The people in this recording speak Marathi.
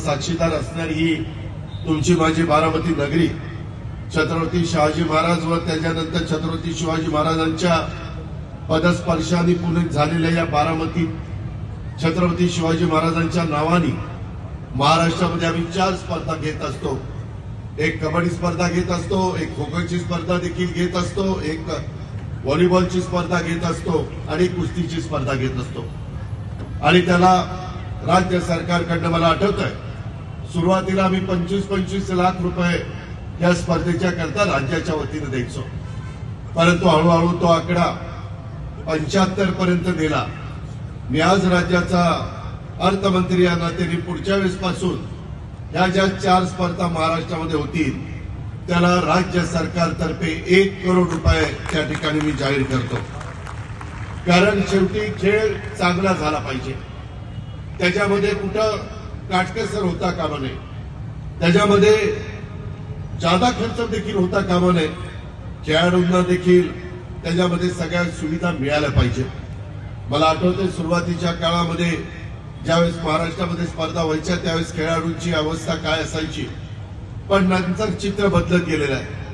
साक्षीदार असणारी ही तुमची माझी बारामती नगरी छत्रपती शहाजी महाराज व त्याच्यानंतर छत्रपती शिवाजी महाराजांच्या पदस्पर्शाने पुणे झालेल्या या बारामतीत छत्रपती शिवाजी महाराजांच्या नावाने महाराष्ट्रामध्ये आम्ही 4 स्पर्धा घेत असतो। एक कबड्डी स्पर्धा घेत असतो, एक खो खोची स्पर्धा देखील घेत असतो, एक व्हॉलीबॉलची स्पर्धा घेत असतो आणि एक कुस्तीची स्पर्धा घेत असतो। आणि त्याला राज्य सरकारकडनं मला आठवतंय सुरुवातीला आम्ही 25-25 लाख रुपये या स्पर्धेच्या करता राज्याच्या वतीने द्यायचो, परंतु हळूहळू तो आकडा 75 पर्यंत नेला। मी आज राज्याचा अर्थमंत्री या नात्याने पुढच्या वेळेसपासून या ज्या 4 स्पर्धा महाराष्ट्रामध्ये होतील त्याला राज्य सरकारतर्फे 1 करोड रुपये त्या ठिकाणी मी जाहीर करतो। कारण शेवटी खेळ चांगला झाला पाहिजे, त्याच्यामध्ये कुठं काटकसर होता कामा नये, त्याच्यामध्ये जादा खर्च देखील होता कामा नये, खेळाडूंना देखील त्याच्यामध्ये सगळ्या सुविधा मिळाल्या पाहिजे। मला आठवते सुरुवातीच्या काळामध्ये ज्यावेळेस महाराष्ट्रामध्ये स्पर्धा व्हायच्या त्यावेळेस खेळाडूंची अवस्था काय असायची, पण नंतर चित्र बदलत गेलेलं आहे।